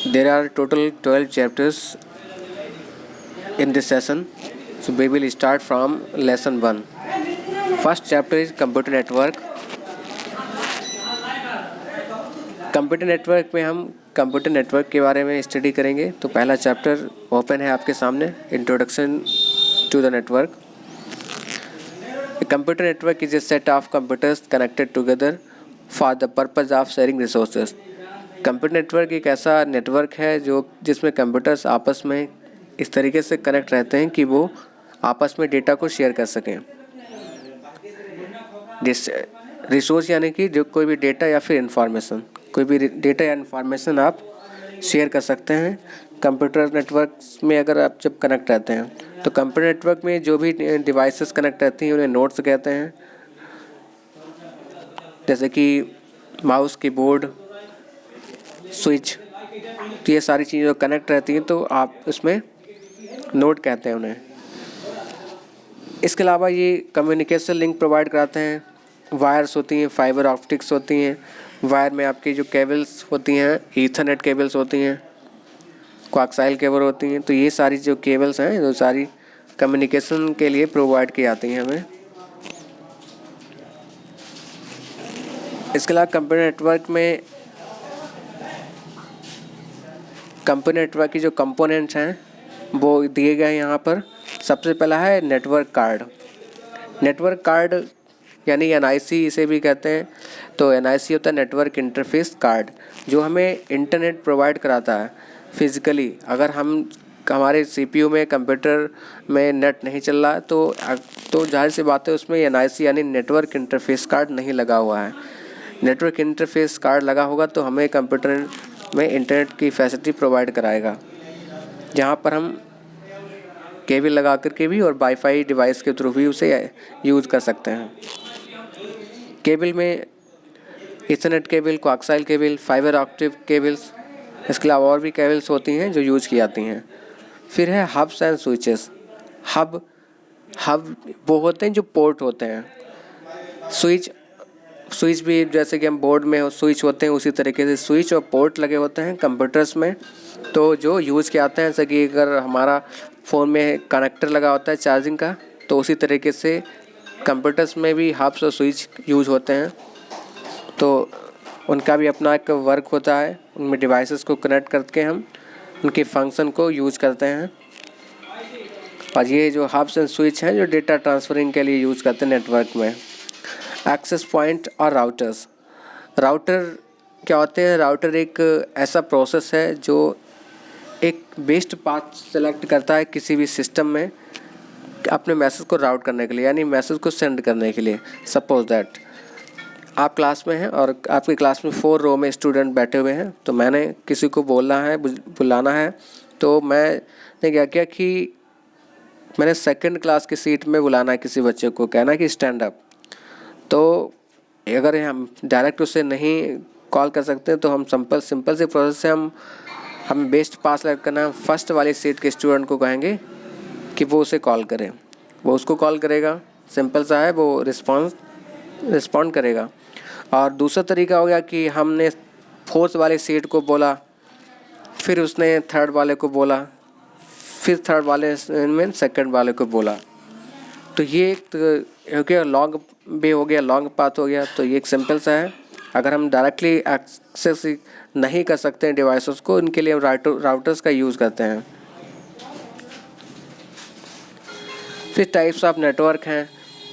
There are total 12 chapters in this session. So we will start from lesson 1. First chapter is computer network. Computer network में हम computer network के बारे में study करेंगे। तो पहला चैप्टर ओपन है आपके सामने, introduction to the network. Computer network is a set of computers connected together for the purpose of sharing resources. Computer network एक ऐसा नेटवर्क है जिसमें कंप्यूटर्स आपस में इस तरीके से कनेक्ट रहते हैं कि वो आपस में डेटा को शेयर कर सकें। रिसोर्स यानी कि जो कोई भी डेटा या फिर इंफॉर्मेशन, कोई भी डेटा या इंफॉर्मेशन आप शेयर कर सकते हैं कंप्यूटर नेटवर्क में अगर आप जब कनेक्ट रहते हैं। तो कंप्यूटर नेटवर्क में जो भी डिवाइसेस कनेक्ट रहती हैं उन्हें नोड्स कहते हैं, जैसे कि माउस, कीबोर्ड, स्विच। तो ये सारी चीज़ें जो कनेक्ट रहती हैं तो आप उसमें नोड कहते हैं उन्हें। इसके अलावा ये कम्युनिकेशन लिंक प्रोवाइड कराते हैं। वायर्स होती हैं, फाइबर ऑप्टिक्स होती हैं। वायर में आपकी जो केबल्स होती हैं, ईथरनेट केबल्स होती हैं, कोएक्सियल केबल होती हैं। तो ये सारी जो केबल्स हैं जो सारी कम्युनिकेशन के लिए प्रोवाइड की जाती हैं हमें। इसके अलावा कंप्यूटर नेटवर्क की जो कंपोनेंट्स हैं वो दिए गए हैं यहाँ पर। सबसे पहला है नेटवर्क कार्ड। नेटवर्क कार्ड यानी NIC इसे भी कहते हैं। तो NIC होता है नेटवर्क इंटरफेस कार्ड, जो हमें इंटरनेट प्रोवाइड कराता है फिज़िकली। अगर हमारे CPU में, कंप्यूटर में नेट नहीं चल रहा है तो जाहिर सी बात है उसमें NIC यानी नेटवर्क इंटरफेस कार्ड नहीं लगा हुआ है। नेटवर्क इंटरफेस कार्ड लगा होगा तो हमें कंप्यूटर में इंटरनेट की फैसिलिटी प्रोवाइड कराएगा, जहाँ पर हम केबल लगा कर के भी और वाईफाई डिवाइस के थ्रू भी उसे यूज़ कर सकते हैं। केबल में Ethernet cable, coaxial cable, fibre optic cables, इसके अलावा और भी केबल्स होती हैं जो यूज़ की जाती हैं। फिर है हब्स एंड स्विचेस। हब वो होते हैं जो पोर्ट होते हैं। स्विच भी जैसे कि हम बोर्ड में स्विच होते हैं उसी तरीके से स्विच और पोर्ट लगे होते हैं कंप्यूटर्स में। तो जो यूज़ किए जाते हैं, जैसे कि अगर हमारा फ़ोन में कनेक्टर लगा होता है चार्जिंग का, तो उसी तरीके से कंप्यूटर्स में भी हब्स और स्विच यूज़ होते हैं। तो उनका भी अपना एक वर्क होता है, उनमें डिवाइसेस को कनेक्ट करके हम उनके फंक्शन को यूज़ करते हैं। और ये जो हब्स एंड स्विच हैं जो डेटा ट्रांसफरिंग के लिए यूज़ करते हैं नेटवर्क में। एक्सेस पॉइंट और राउटर क्या होते हैं? राउटर एक ऐसा प्रोसेस है जो एक बेस्ट पाथ सेलेक्ट करता है किसी भी सिस्टम में अपने मैसेज को राउट करने के लिए, यानी मैसेज को सेंड करने के लिए। सपोज दैट आप क्लास में हैं और आपकी क्लास में 4 रो में स्टूडेंट बैठे हुए हैं। तो मैंने किसी को बुलाना है। तो मैंने क्या किया कि मैंने सेकंड क्लास की सीट में बुलाना है किसी बच्चे को, कहना है कि स्टैंड अप। तो अगर हम डायरेक्ट उसे नहीं कॉल कर सकते हैं तो हम सिंपल से प्रोसेस से हम बेस्ट पास सेलेक्ट करना है। फर्स्ट वाली सीट के स्टूडेंट को कहेंगे कि वो उसे कॉल करे, वो उसको कॉल करेगा। सिंपल सा है, वो रिस्पॉन्ड करेगा। और दूसरा तरीका हो गया कि हमने 4th वाली सीट को बोला, फिर उसने 3rd वाले को बोला, फिर 3rd वाले में 2nd वाले को बोला। तो ये एक हो गया लॉन्ग वे हो गया, लॉन्ग पाथ हो गया। तो ये एक सिंपल सा है। अगर हम डायरेक्टली एक्सेस नहीं कर सकते हैं डिवाइसेस को, इनके लिए राउटर्स का यूज़ करते हैं। फिर टाइप्स ऑफ नेटवर्क हैं।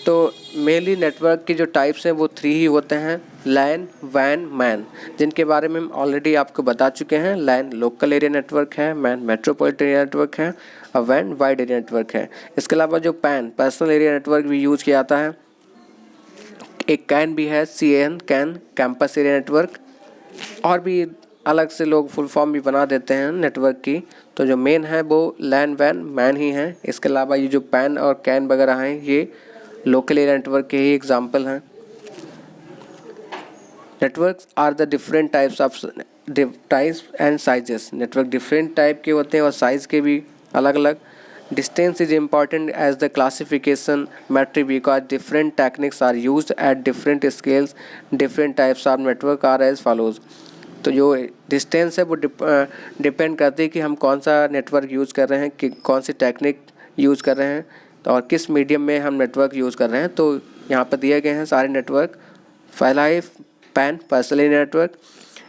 तो मेनली नेटवर्क की जो टाइप्स हैं वो 3 ही होते हैं, लैन, वैन, मैन, जिनके बारे में हम ऑलरेडी आपको बता चुके हैं। लैन लोकल एरिया नेटवर्क है, मैन मेट्रोपॉलिटन एरिया नेटवर्क है और वैन वाइड एरिया नेटवर्क है। इसके अलावा जो पैन पर्सनल एरिया नेटवर्क भी यूज़ किया जाता है। एक कैन भी है, CAN can campus area network. और भी अलग से लोग फुल फॉर्म भी बना देते हैं नेटवर्क की। तो जो मेन है वो लैन, वैन, मैन ही है। इसके अलावा ये जो पैन और कैन वगैरह हैं ये लोकल एरिया नेटवर्क के ही एग्जाम्पल हैं। Networks are the different types and sizes. Network different type के होते हैं और साइज़ के भी अलग अलग। Distance is important as the classification metric because different techniques are used at different scales. Different types of network are as follows. तो जो डिस्टेंस है वो डिपेंड करती है कि हम कौन सा नेटवर्क यूज़ कर रहे हैं, कि कौन सी टेक्निक यूज़ कर रहे हैं और किस मीडियम में हम नेटवर्क यूज़ कर रहे हैं। तो यहाँ पर दिए गए हैं सारे नेटवर्क। पहला है PAN, personal area network.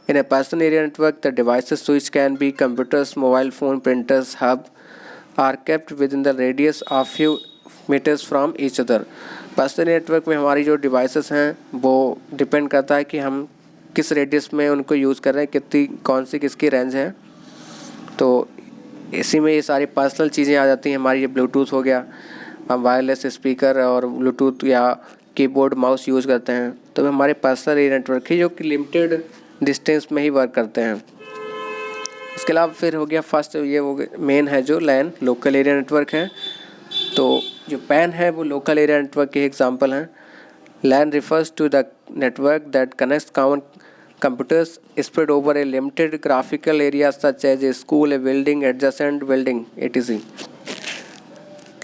In a personal area network the devices switch can be computers, mobile phone, printers, hub are kept within the radius of few meters from each other. Personal network में हमारी जो devices हैं वो depend करता है कि हम किस रेडियस में उनको यूज़ कर रहे हैं, कितनी कौन सी किसकी रेंज है। तो इसी में ये सारी पर्सनल चीज़ें आ जाती हैं हमारी। ये ब्लूटूथ हो गया, हम वायरलेस स्पीकर और ब्लूटूथ या कीबोर्ड माउस यूज़ करते हैं, तो हमारे पर्सनल एरिया नेटवर्क है जो कि लिमिटेड डिस्टेंस में ही वर्क करते हैं। इसके अलावा फिर हो गया फर्स्ट, ये हो गया मेन है जो LAN, लोकल एरिया नेटवर्क है। तो जो PAN है वो लोकल एरिया नेटवर्क के एग्जांपल हैं। LAN refers to the network that connects common computers spread over a limited graphical area such as a school, a building, adjacent building, etc.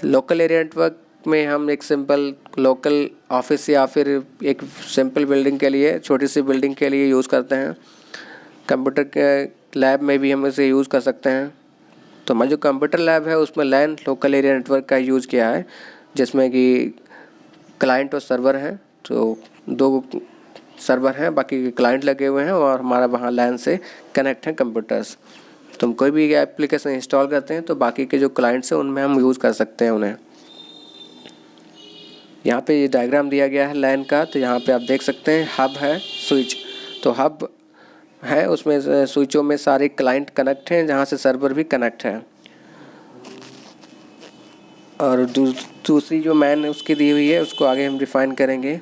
Local area network में हम एक simple local office या फिर एक simple building के लिए, छोटी सी building के लिए यूज़ करते हैं। कंप्यूटर के लैब में भी हम इसे यूज़ कर सकते हैं। तो हमारा जो कंप्यूटर लैब है उसमें LAN लोकल एरिया नेटवर्क का यूज़ किया है, जिसमें कि क्लाइंट और सर्वर हैं। तो 2 सर्वर हैं, बाकी क्लाइंट लगे हुए हैं और हमारा वहाँ LAN से कनेक्ट हैं कंप्यूटर्स। तो हम कोई भी एप्लीकेशन इंस्टॉल करते हैं तो बाकी के जो क्लाइंट्स हैं उनमें हम यूज़ कर सकते हैं उन्हें। यहाँ पे ये डायग्राम दिया गया है LAN का। तो यहाँ पे आप देख सकते हैं हब है, स्विच। तो हब है, उसमें स्विचों में सारे क्लाइंट कनेक्ट हैं जहाँ से सर्वर भी कनेक्ट है। और दूसरी जो मैन उसकी दी हुई है उसको आगे हम डिफाइन करेंगे।